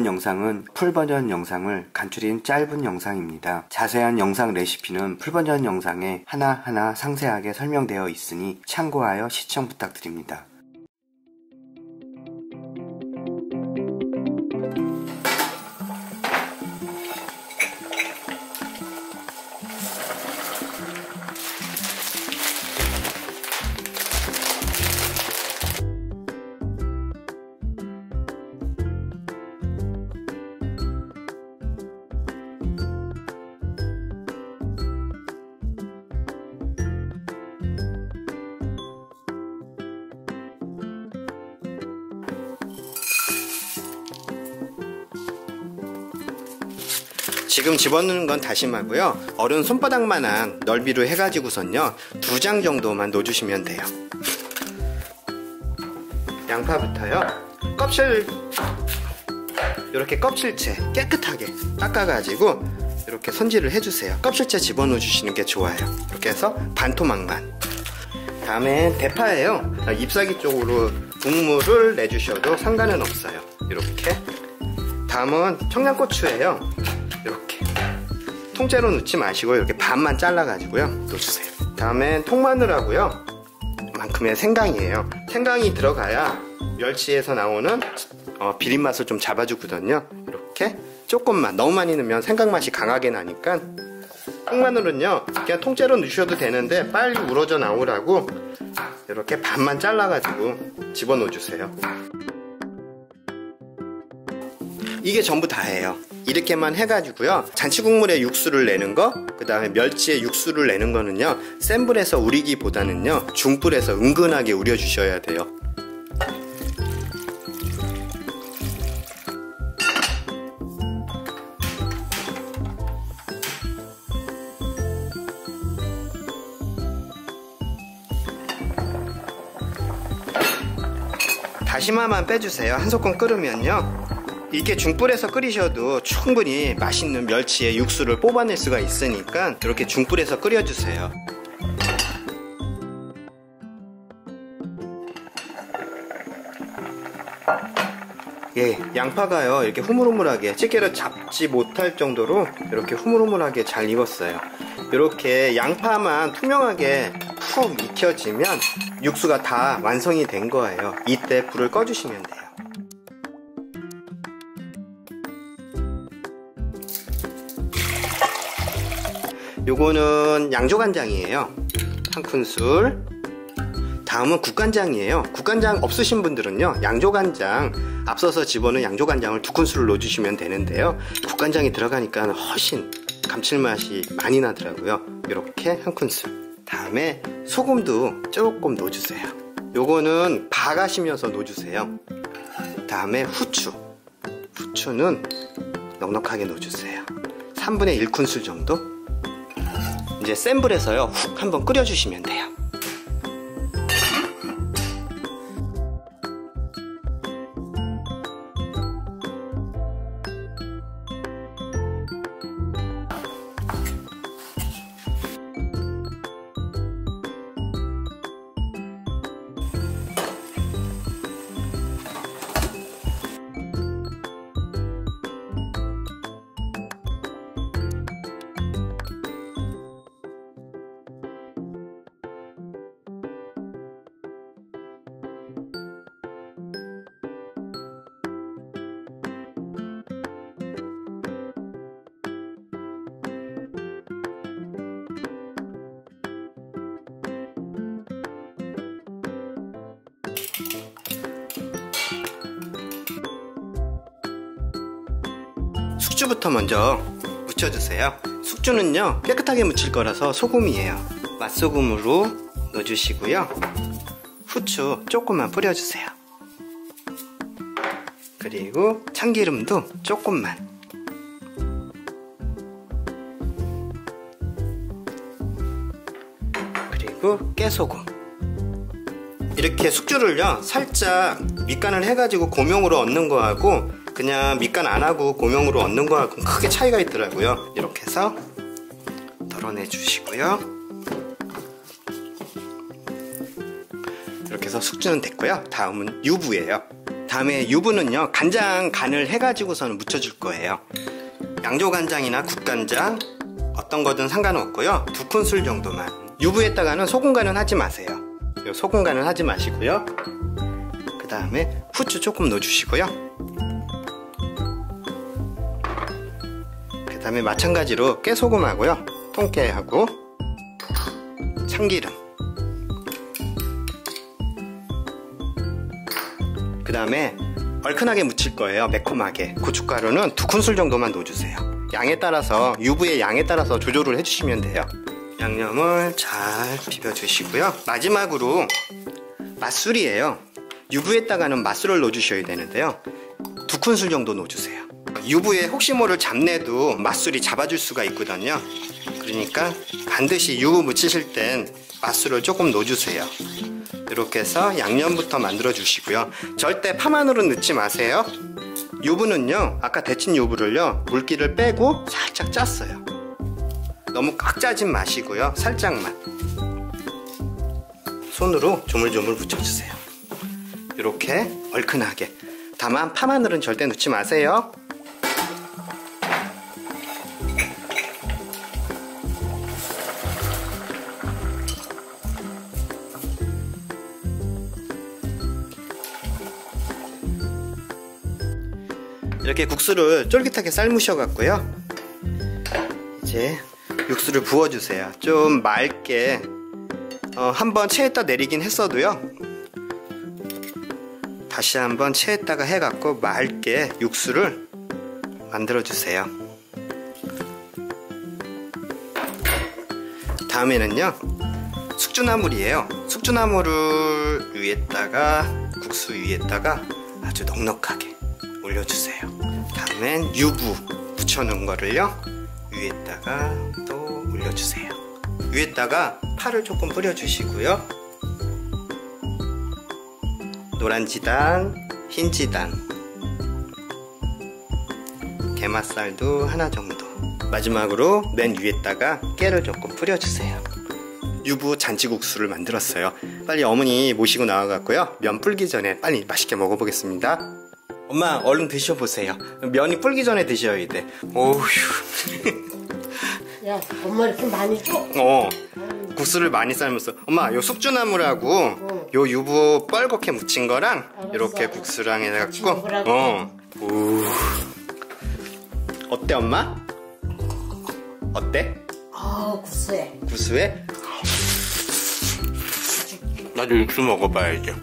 영상은 풀버전 영상을 간추린 짧은 영상입니다. 자세한 영상 레시피는 풀버전 영상에 하나하나 상세하게 설명되어 있으니 참고하여 시청 부탁드립니다. 지금 집어넣는 건 다시마고요. 어른 손바닥만한 넓이로 해가지고선요 2장 정도만 넣어주시면 돼요. 양파부터요. 껍질 이렇게 껍질째 깨끗하게 닦아가지고 이렇게 손질을 해주세요. 껍질째 집어넣어 주시는 게 좋아요. 이렇게 해서 반토막만. 다음에 대파예요. 잎사귀 쪽으로 국물을 내주셔도 상관은 없어요. 이렇게. 다음은 청양고추예요. 이렇게 통째로 넣지 마시고 이렇게 반만 잘라가지고요 넣어주세요. 다음엔 통마늘하고요 만큼의 생강이에요. 생강이 들어가야 멸치에서 나오는 비린맛을 좀 잡아주거든요. 이렇게 조금만, 너무 많이 넣으면 생강 맛이 강하게 나니까. 통마늘은요 그냥 통째로 넣으셔도 되는데 빨리 우러져 나오라고 이렇게 반만 잘라가지고 집어넣어 주세요. 이게 전부 다예요. 이렇게만 해가지고요 잔치국물에 육수를 내는 거, 그 다음에 멸치에 육수를 내는 거는요 센 불에서 우리기보다는요 중불에서 은근하게 우려 주셔야 돼요. 다시마만 빼주세요. 한 소끔 끓으면요 이게 중불에서 끓이셔도 충분히 맛있는 멸치의 육수를 뽑아낼 수가 있으니까 이렇게 중불에서 끓여주세요. 예, 양파가요 이렇게 흐물흐물하게 집게로 잡지 못할 정도로 이렇게 흐물흐물하게 잘 익었어요. 이렇게 양파만 투명하게 푹 익혀지면 육수가 다 완성이 된 거예요. 이때 불을 꺼주시면 돼요. 요거는 양조간장이에요. 한 큰술. 다음은 국간장이에요. 국간장 없으신 분들은요 양조간장, 앞서서 집어넣은 양조간장을 2큰술을 넣어주시면 되는데요 국간장이 들어가니까 훨씬 감칠맛이 많이 나더라고요. 이렇게 한 큰술. 다음에 소금도 조금 넣어주세요. 요거는 박아시면서 넣어주세요. 다음에 후추는 넉넉하게 넣어주세요. 3분의 1큰술 정도. 이제 센 불에서요 훅 한번 끓여주시면 돼요. 숙주부터 먼저 묻혀주세요. 숙주는요 깨끗하게 묻힐 거라서 소금이에요. 맛소금으로 넣어주시고요 후추 조금만 뿌려주세요. 그리고 참기름도 조금만. 그리고 깨소금. 이렇게 숙주를요 살짝 밑간을 해가지고 고명으로 얻는 거하고 그냥 밑간 안하고 고명으로 얻는 거하고 크게 차이가 있더라고요. 이렇게 해서 덜어내 주시고요. 이렇게 해서 숙주는 됐고요. 다음은 유부예요. 다음에 유부는요, 간장 간을 해가지고서는 묻혀줄 거예요. 양조간장이나 국간장 어떤 거든 상관없고요. 2큰술 정도만. 유부에다가는 소금 간은 하지 마세요. 소금 간은 하지 마시고요. 그 다음에 후추 조금 넣어주시고요. 그 다음에 마찬가지로 깨소금하고요, 통깨하고 참기름, 그 다음에 얼큰하게 무칠 거예요. 매콤하게. 고춧가루는 2큰술 정도만 넣어주세요. 양에 따라서, 유부의 양에 따라서 조절을 해주시면 돼요. 양념을 잘 비벼주시고요. 마지막으로 맛술이에요. 유부에다가는 맛술을 넣어주셔야 되는데요, 2큰술 정도 넣어주세요. 유부에 혹시 모를 잡내도 맛술이 잡아줄 수가 있거든요. 그러니까 반드시 유부 무치실 땐 맛술을 조금 넣어주세요. 이렇게 해서 양념부터 만들어 주시고요. 절대 파마늘은 넣지 마세요. 유부는요, 아까 데친 유부를요, 물기를 빼고 살짝 짰어요. 너무 꽉 짜진 마시고요, 살짝만 손으로 조물조물 묻혀주세요. 이렇게 얼큰하게. 다만 파마늘은 절대 넣지 마세요. 이렇게 국수를 쫄깃하게 삶으셔 갖고요, 이제 육수를 부어주세요. 좀 맑게. 한번 체에다 내리긴 했어도요, 다시 한번 체에다가 해갖고 맑게 육수를 만들어주세요. 다음에는요, 숙주나물이에요. 숙주나물을 위에다가, 국수 위에다가 아주 넉넉하게 올려주세요. 다음엔 유부 부쳐놓은 거를요, 위에다가 또 올려주세요. 위에다가 파를 조금 뿌려주시고요. 노란 지단, 흰 지단, 게맛살도 하나 정도. 마지막으로 맨 위에다가 깨를 조금 뿌려주세요. 유부 잔치국수를 만들었어요. 빨리 어머니 모시고 나와갖고요, 면 불기 전에 빨리 맛있게 먹어보겠습니다. 엄마, 얼른 드셔보세요. 면이 불기 전에 드셔야 돼. 오휴. 야, 엄마 이렇게 많이 줘? 국수를 많이 삶았어. 엄마, 요 숙주나물하고 요 유부 뻘겋게 무친 거랑 알았어. 이렇게 국수랑 같이 해갖고. 먹으라고. 오. 어때, 엄마? 어때? 구수해. 구수해? 나도 육수 먹어봐야지.